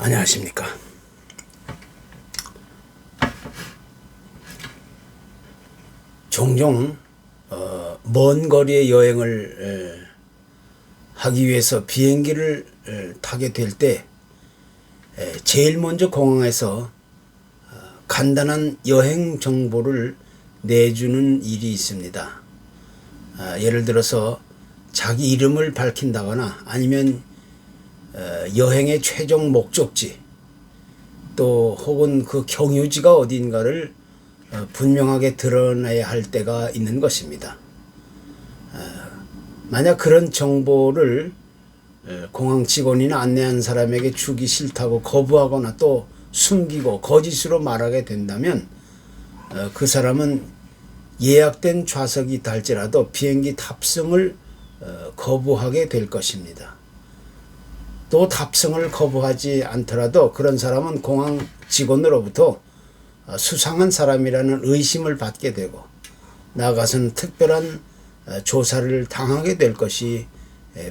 안녕하십니까. 종종 먼 거리의 여행을 하기 위해서 비행기를 타게 될 때 제일 먼저 공항에서 간단한 여행 정보를 내주는 일이 있습니다. 예를 들어서 자기 이름을 밝힌다거나 아니면 여행의 최종 목적지 또 혹은 그 경유지가 어딘가를 분명하게 드러내야 할 때가 있는 것입니다. 만약 그런 정보를 공항 직원이나 안내한 사람에게 주기 싫다고 거부하거나 또 숨기고 거짓으로 말하게 된다면 그 사람은 예약된 좌석이 있다 할지라도 비행기 탑승을 거부하게 될 것입니다. 또 탑승을 거부하지 않더라도 그런 사람은 공항 직원으로부터 수상한 사람이라는 의심을 받게 되고 나아가서는 특별한 조사를 당하게 될 것이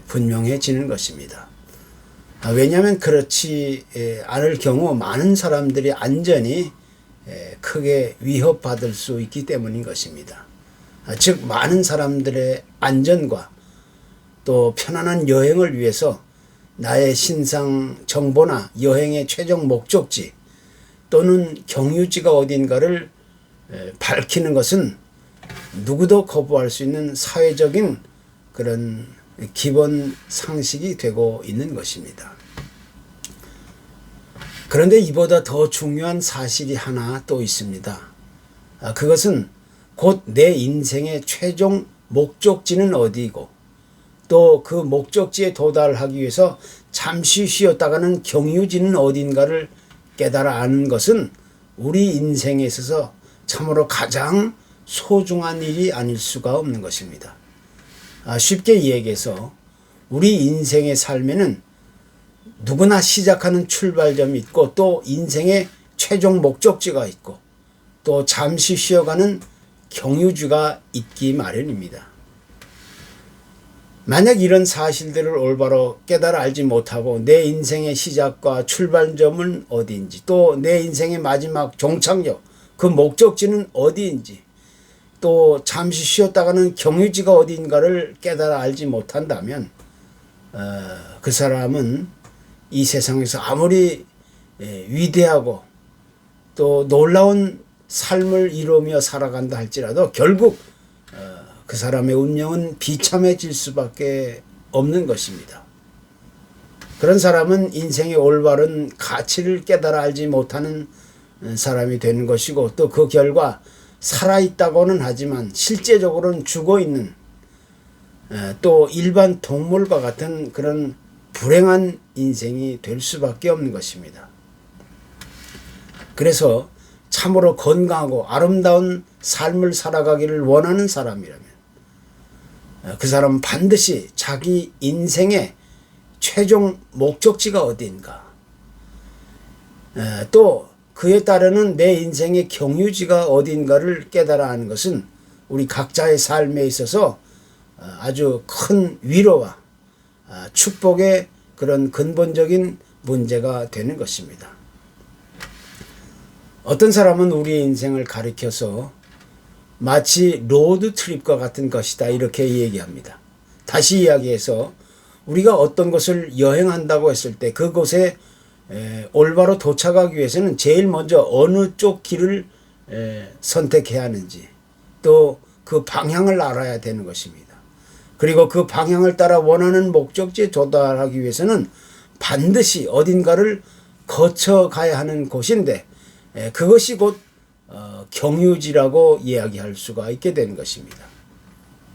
분명해지는 것입니다. 왜냐하면 그렇지 않을 경우 많은 사람들이 안전이 크게 위협받을 수 있기 때문인 것입니다. 즉 많은 사람들의 안전과 또 편안한 여행을 위해서 나의 신상 정보나 여행의 최종 목적지 또는 경유지가 어딘가를 밝히는 것은 누구도 거부할 수 있는 사회적인 그런 기본 상식이 되고 있는 것입니다. 그런데 이보다 더 중요한 사실이 하나 또 있습니다. 그것은 곧 내 인생의 최종 목적지는 어디이고 또 그 목적지에 도달하기 위해서 잠시 쉬었다가는 경유지는 어딘가를 깨달아 아는 것은 우리 인생에 있어서 참으로 가장 소중한 일이 아닐 수가 없는 것입니다. 쉽게 얘기해서 우리 인생의 삶에는 누구나 시작하는 출발점이 있고 또 인생의 최종 목적지가 있고 또 잠시 쉬어가는 경유지가 있기 마련입니다. 만약 이런 사실들을 올바로 깨달아 알지 못하고 내 인생의 시작과 출발점은 어디인지 또 내 인생의 마지막 종착역 그 목적지는 어디인지 또 잠시 쉬었다가는 경유지가 어디인가를 깨달아 알지 못한다면 그 사람은 이 세상에서 아무리 위대하고 또 놀라운 삶을 이루며 살아간다 할지라도 결국 그 사람의 운명은 비참해질 수밖에 없는 것입니다. 그런 사람은 인생의 올바른 가치를 깨달아 알지 못하는 사람이 되는 것이고 또 그 결과 살아있다고는 하지만 실제적으로는 죽어있는 또 일반 동물과 같은 그런 불행한 인생이 될 수밖에 없는 것입니다. 그래서 참으로 건강하고 아름다운 삶을 살아가기를 원하는 사람이라면 그 사람은 반드시 자기 인생의 최종 목적지가 어디인가 또 그에 따르는 내 인생의 경유지가 어딘가를 깨달아 하는 것은 우리 각자의 삶에 있어서 아주 큰 위로와 축복의 그런 근본적인 문제가 되는 것입니다. 어떤 사람은 우리의 인생을 가리켜서 마치 로드트립과 같은 것이다 이렇게 얘기합니다. 다시 이야기해서 우리가 어떤 곳을 여행한다고 했을 때 그곳에 올바로 도착하기 위해서는 제일 먼저 어느 쪽 길을 선택해야 하는지 또 그 방향을 알아야 되는 것입니다. 그리고 그 방향을 따라 원하는 목적지에 도달하기 위해서는 반드시 어딘가를 거쳐가야 하는 곳인데 그것이 곧 경유지라고 이야기할 수가 있게 되는 것입니다.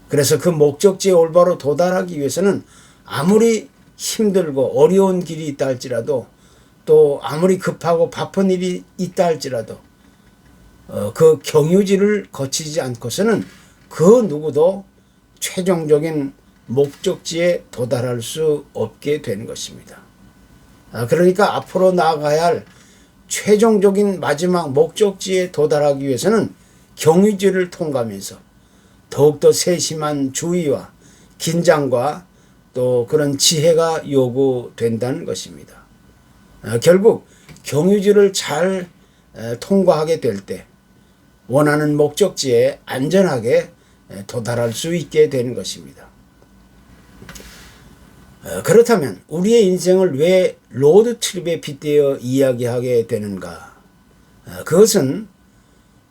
그래서 그 목적지에 올바로 도달하기 위해서는 아무리 힘들고 어려운 길이 있다 할지라도 또 아무리 급하고 바쁜 일이 있다 할지라도 그 경유지를 거치지 않고서는 그 누구도 최종적인 목적지에 도달할 수 없게 되는 것입니다. 그러니까 앞으로 나아가야 할 최종적인 마지막 목적지에 도달하기 위해서는 경유지를 통과하면서 더욱더 세심한 주의와 긴장과 또 그런 지혜가 요구된다는 것입니다. 결국 경유지를 잘 통과하게 될 때 원하는 목적지에 안전하게 도달할 수 있게 되는 것입니다. 그렇다면 우리의 인생을 왜 로드트립에 빗대어 이야기하게 되는가? 그것은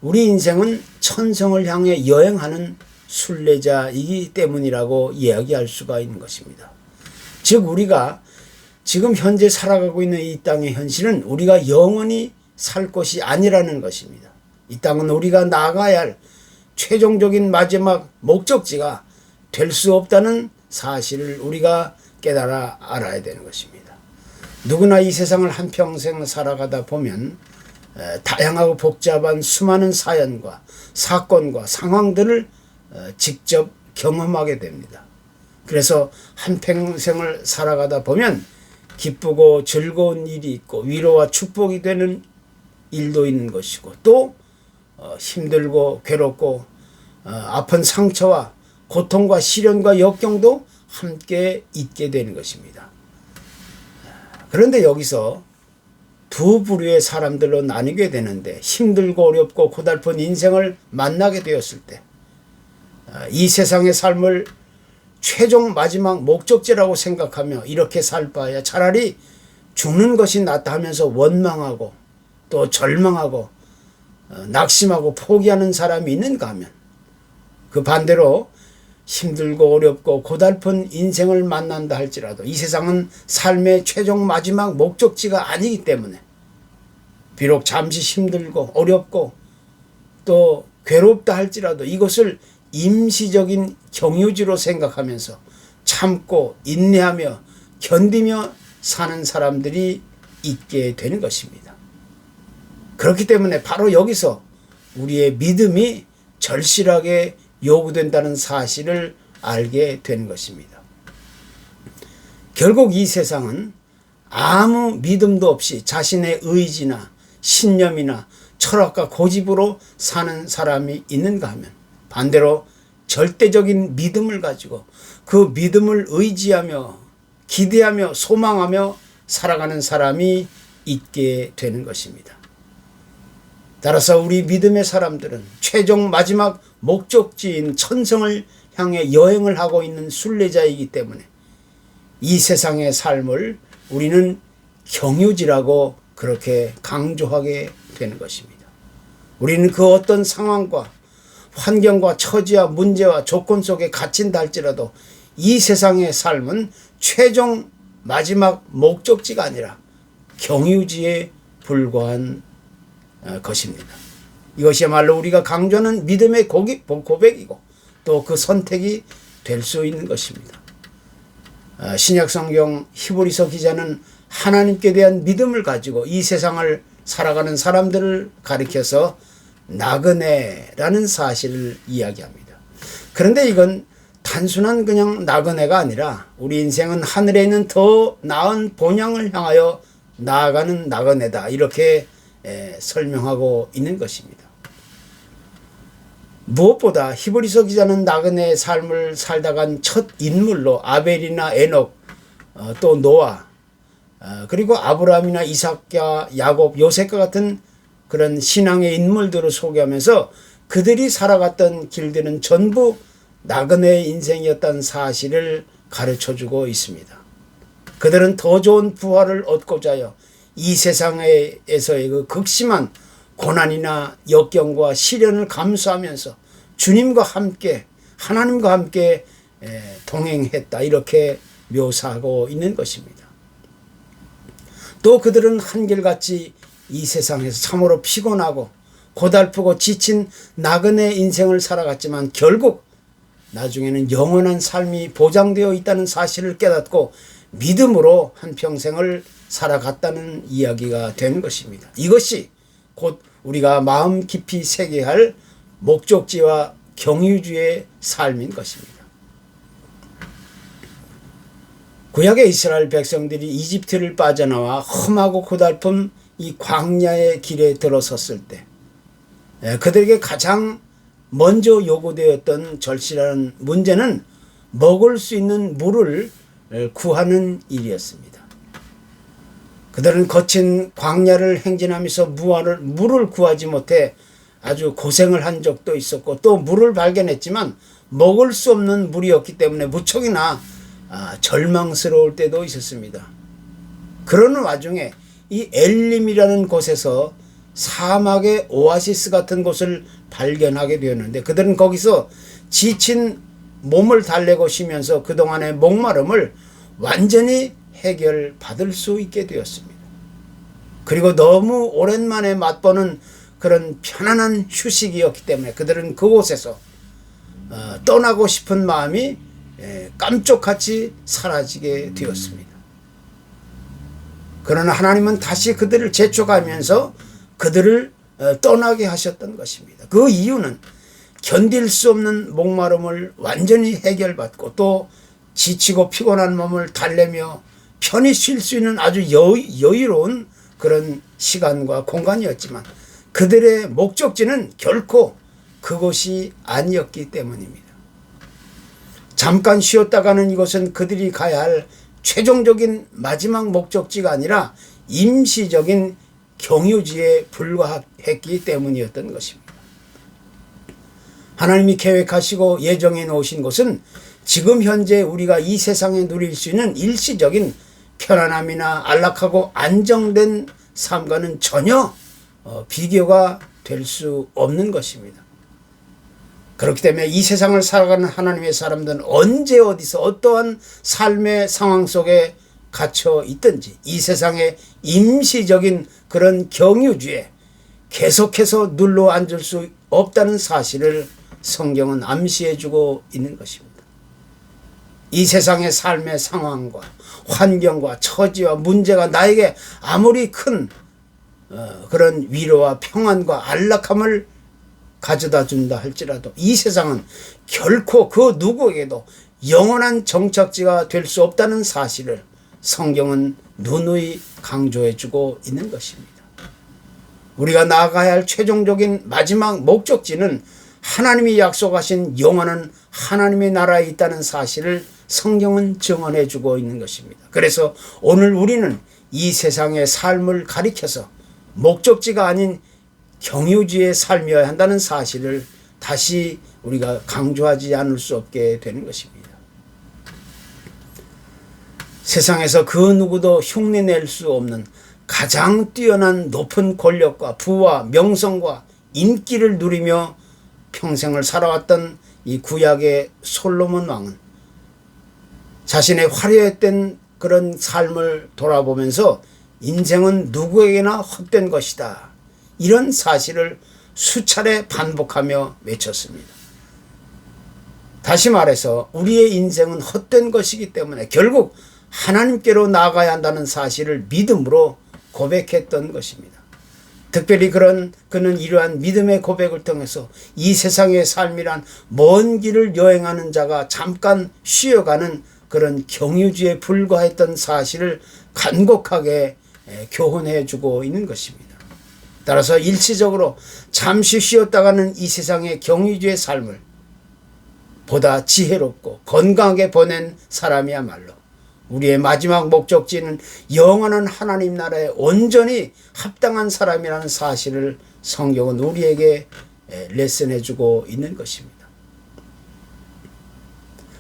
우리 인생은 천성을 향해 여행하는 순례자이기 때문이라고 이야기할 수가 있는 것입니다. 즉 우리가 지금 현재 살아가고 있는 이 땅의 현실은 우리가 영원히 살 것이 아니라는 것입니다. 이 땅은 우리가 나아가야 할 최종적인 마지막 목적지가 될 수 없다는 사실을 우리가 깨달아 알아야 되는 것입니다. 누구나 이 세상을 한평생 살아가다 보면 다양하고 복잡한 수많은 사연과 사건과 상황들을 직접 경험하게 됩니다. 그래서 한평생을 살아가다 보면 기쁘고 즐거운 일이 있고 위로와 축복이 되는 일도 있는 것이고 또 힘들고 괴롭고 아픈 상처와 고통과 시련과 역경도 함께 있게 되는 것입니다. 그런데 여기서 두 부류의 사람들로 나뉘게 되는데 힘들고 어렵고 고달픈 인생을 만나게 되었을 때 이 세상의 삶을 최종 마지막 목적지라고 생각하며 이렇게 살 바에야 차라리 죽는 것이 낫다 하면서 원망하고 또 절망하고 낙심하고 포기하는 사람이 있는가 하면 그 반대로 힘들고 어렵고 고달픈 인생을 만난다 할지라도 이 세상은 삶의 최종 마지막 목적지가 아니기 때문에 비록 잠시 힘들고 어렵고 또 괴롭다 할지라도 이것을 임시적인 경유지로 생각하면서 참고 인내하며 견디며 사는 사람들이 있게 되는 것입니다. 그렇기 때문에 바로 여기서 우리의 믿음이 절실하게 요구된다는 사실을 알게 되는 것입니다. 결국 이 세상은 아무 믿음도 없이 자신의 의지나 신념이나 철학과 고집으로 사는 사람이 있는가 하면 반대로 절대적인 믿음을 가지고 그 믿음을 의지하며 기대하며 소망하며 살아가는 사람이 있게 되는 것입니다. 따라서 우리 믿음의 사람들은 최종 마지막 목적지인 천성을 향해 여행을 하고 있는 순례자이기 때문에 이 세상의 삶을 우리는 경유지라고 그렇게 강조하게 되는 것입니다. 우리는 그 어떤 상황과 환경과 처지와 문제와 조건 속에 갇힌다 할지라도 이 세상의 삶은 최종 마지막 목적지가 아니라 경유지에 불과한 것입니다. 이것이야말로 우리가 강조하는 믿음의 고백이고 또 그 선택이 될 수 있는 것입니다. 신약성경 히브리서 기자는 하나님께 대한 믿음을 가지고 이 세상을 살아가는 사람들을 가리켜서 나그네라는 사실을 이야기합니다. 그런데 이건 단순한 그냥 나그네가 아니라 우리 인생은 하늘에 있는 더 나은 본향을 향하여 나아가는 나그네다 이렇게 설명하고 있는 것입니다. 무엇보다 히브리서 기자는 나그네의 삶을 살다 간 첫 인물로 아벨이나 에녹 또 노아 그리고 아브라함이나 이삭과 야곱 요셉과 같은 그런 신앙의 인물들을 소개하면서 그들이 살아갔던 길들은 전부 나그네의 인생이었다는 사실을 가르쳐주고 있습니다. 그들은 더 좋은 부활을 얻고자 하여 이 세상에서의 그 극심한 고난이나 역경과 시련을 감수하면서 주님과 함께 하나님과 함께 동행했다 이렇게 묘사하고 있는 것입니다. 또 그들은 한결같이 이 세상에서 참으로 피곤하고 고달프고 지친 나그네 인생을 살아갔지만 결국 나중에는 영원한 삶이 보장되어 있다는 사실을 깨닫고 믿음으로 한평생을 살아갔다는 이야기가 되는 것입니다. 이것이 곧 우리가 마음 깊이 새겨야 할 목적지와 경유지의 삶인 것입니다. 구약의 이스라엘 백성들이 이집트를 빠져나와 험하고 고달픈 이 광야의 길에 들어섰을 때 그들에게 가장 먼저 요구되었던 절실한 문제는 먹을 수 있는 물을 구하는 일이었습니다. 그들은 거친 광야를 행진하면서 물을 구하지 못해 아주 고생을 한 적도 있었고, 또 물을 발견했지만 먹을 수 없는 물이었기 때문에 무척이나 절망스러울 때도 있었습니다. 그러는 와중에 이 엘림이라는 곳에서 사막의 오아시스 같은 곳을 발견하게 되었는데, 그들은 거기서 지친 몸을 달래고 쉬면서 그동안의 목마름을 완전히 해결받을 수 있게 되었습니다. 그리고 너무 오랜만에 맛보는 그런 편안한 휴식이었기 때문에 그들은 그곳에서 떠나고 싶은 마음이 깜짝같이 사라지게 되었습니다. 그러나 하나님은 다시 그들을 재촉하면서 그들을 떠나게 하셨던 것입니다. 그 이유는 견딜 수 없는 목마름을 완전히 해결받고, 또 지치고 피곤한 몸을 달래며 편히 쉴 수 있는 아주 여유로운 그런 시간과 공간이었지만, 그들의 목적지는 결코 그곳이 아니었기 때문입니다. 잠깐 쉬었다가는 이것은 그들이 가야 할 최종적인 마지막 목적지가 아니라 임시적인 경유지에 불과했기 때문이었던 것입니다. 하나님이 계획하시고 예정해 놓으신 것은 지금 현재 우리가 이 세상에 누릴 수 있는 일시적인 편안함이나 안락하고 안정된 삶과는 전혀 비교가 될 수 없는 것입니다. 그렇기 때문에 이 세상을 살아가는 하나님의 사람들은 언제 어디서 어떠한 삶의 상황 속에 갇혀 있든지 이 세상의 임시적인 그런 경유주에 계속해서 눌러 앉을 수 없다는 사실을 성경은 암시해주고 있는 것입니다. 이 세상의 삶의 상황과 환경과 처지와 문제가 나에게 아무리 큰 그런 위로와 평안과 안락함을 가져다 준다 할지라도 이 세상은 결코 그 누구에게도 영원한 정착지가 될 수 없다는 사실을 성경은 누누이 강조해주고 있는 것입니다. 우리가 나아가야 할 최종적인 마지막 목적지는 하나님이 약속하신 영원한 하나님의 나라에 있다는 사실을 성경은 증언해주고 있는 것입니다. 그래서 오늘 우리는 이 세상의 삶을 가리켜서 목적지가 아닌 경유지의 삶이어야 한다는 사실을 다시 우리가 강조하지 않을 수 없게 되는 것입니다. 세상에서 그 누구도 흉내낼 수 없는 가장 뛰어난 높은 권력과 부와 명성과 인기를 누리며 평생을 살아왔던 이 구약의 솔로몬 왕은 자신의 화려했던 그런 삶을 돌아보면서 인생은 누구에게나 헛된 것이다, 이런 사실을 수차례 반복하며 외쳤습니다. 다시 말해서 우리의 인생은 헛된 것이기 때문에 결국 하나님께로 나아가야 한다는 사실을 믿음으로 고백했던 것입니다. 특별히 그는 이러한 믿음의 고백을 통해서 이 세상의 삶이란 먼 길을 여행하는 자가 잠깐 쉬어가는 그런 경유지에 불과했던 사실을 간곡하게 교훈해 주고 있는 것입니다. 따라서 일시적으로 잠시 쉬었다가는 이 세상의 경유지의 삶을 보다 지혜롭고 건강하게 보낸 사람이야말로 우리의 마지막 목적지는 영원한 하나님 나라에 온전히 합당한 사람이라는 사실을 성경은 우리에게 레슨해 주고 있는 것입니다.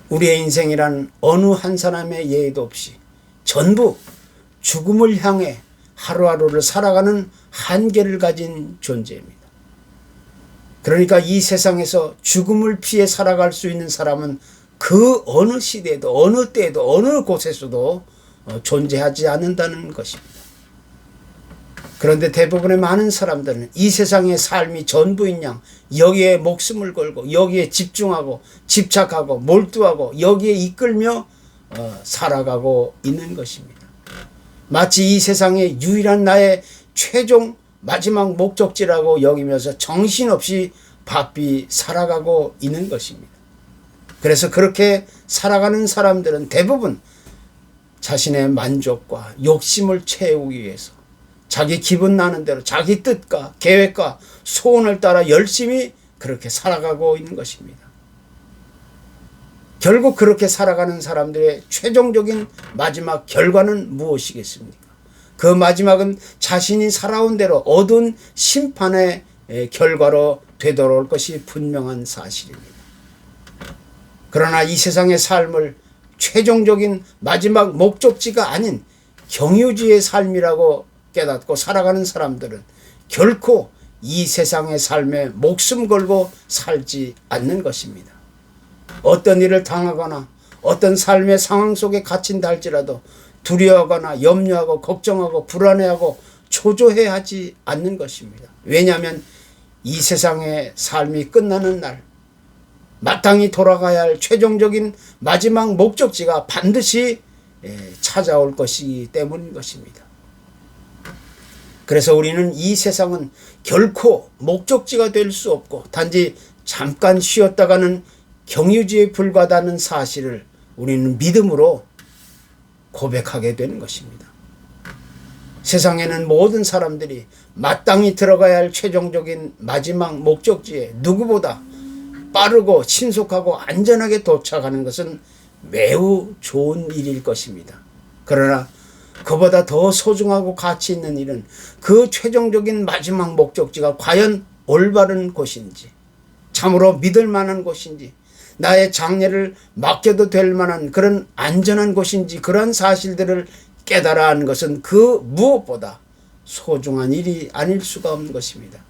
우리의 인생이란 어느 한 사람의 예의도 없이 전부 죽음을 향해 하루하루를 살아가는 한계를 가진 존재입니다. 그러니까 이 세상에서 죽음을 피해 살아갈 수 있는 사람은 그 어느 시대에도 어느 때에도 어느 곳에서도 존재하지 않는다는 것입니다. 그런데 대부분의 많은 사람들은 이 세상의 삶이 전부인 양 여기에 목숨을 걸고 여기에 집중하고 집착하고 몰두하고 여기에 이끌며 살아가고 있는 것입니다. 마치 이 세상의 유일한 나의 최종 마지막 목적지라고 여기면서 정신없이 바삐 살아가고 있는 것입니다. 그래서 그렇게 살아가는 사람들은 대부분 자신의 만족과 욕심을 채우기 위해서 자기 기분 나는 대로 자기 뜻과 계획과 소원을 따라 열심히 그렇게 살아가고 있는 것입니다. 결국 그렇게 살아가는 사람들의 최종적인 마지막 결과는 무엇이겠습니까? 그 마지막은 자신이 살아온 대로 어두운 심판의 결과로 되돌아올 것이 분명한 사실입니다. 그러나 이 세상의 삶을 최종적인 마지막 목적지가 아닌 경유지의 삶이라고 깨닫고 살아가는 사람들은 결코 이 세상의 삶에 목숨 걸고 살지 않는 것입니다. 어떤 일을 당하거나 어떤 삶의 상황 속에 갇힌다 할지라도 두려워하거나 염려하고 걱정하고 불안해하고 초조해 하지 않는 것입니다. 왜냐하면 이 세상의 삶이 끝나는 날 마땅히 돌아가야 할 최종적인 마지막 목적지가 반드시 찾아올 것이기 때문인 것입니다. 그래서 우리는 이 세상은 결코 목적지가 될 수 없고 단지 잠깐 쉬었다가는 경유지에 불과하다는 사실을 우리는 믿음으로 고백하게 되는 것입니다. 세상에는 모든 사람들이 마땅히 들어가야 할 최종적인 마지막 목적지에 누구보다 빠르고 신속하고 안전하게 도착하는 것은 매우 좋은 일일 것입니다. 그러나 그보다 더 소중하고 가치 있는 일은 그 최종적인 마지막 목적지가 과연 올바른 곳인지, 참으로 믿을 만한 곳인지, 나의 장래를 맡겨도 될 만한 그런 안전한 곳인지, 그런 사실들을 깨달아 하는 것은 그 무엇보다 소중한 일이 아닐 수가 없는 것입니다.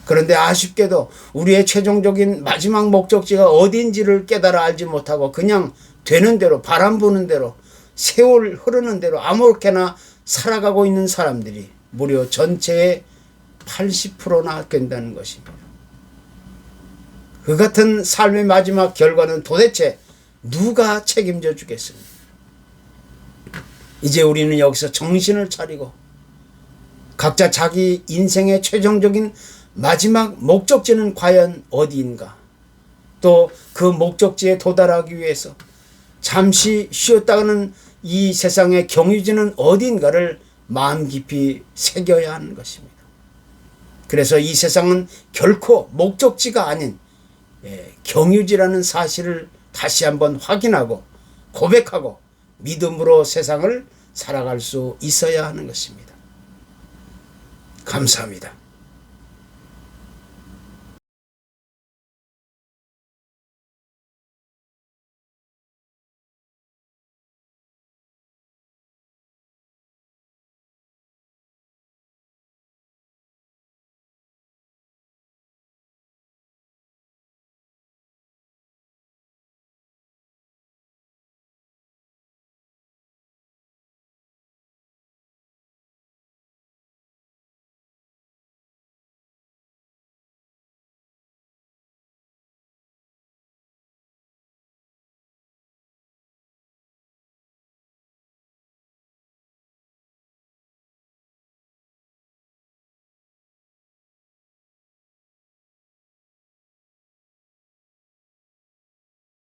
그런데 아쉽게도 우리의 최종적인 마지막 목적지가 어디인지를 깨달아 알지 못하고 그냥 되는 대로, 바람 부는 대로, 세월 흐르는 대로 아무렇게나 살아가고 있는 사람들이 무려 전체의 80%나 된다는 것입니다. 그 같은 삶의 마지막 결과는 도대체 누가 책임져 주겠습니까? 이제 우리는 여기서 정신을 차리고 각자 자기 인생의 최종적인 마지막 목적지는 과연 어디인가, 또 그 목적지에 도달하기 위해서 잠시 쉬었다가는 이 세상의 경유지는 어디인가를 마음 깊이 새겨야 하는 것입니다. 그래서 이 세상은 결코 목적지가 아닌 경유지라는 사실을 다시 한번 확인하고 고백하고 믿음으로 세상을 살아갈 수 있어야 하는 것입니다. 감사합니다.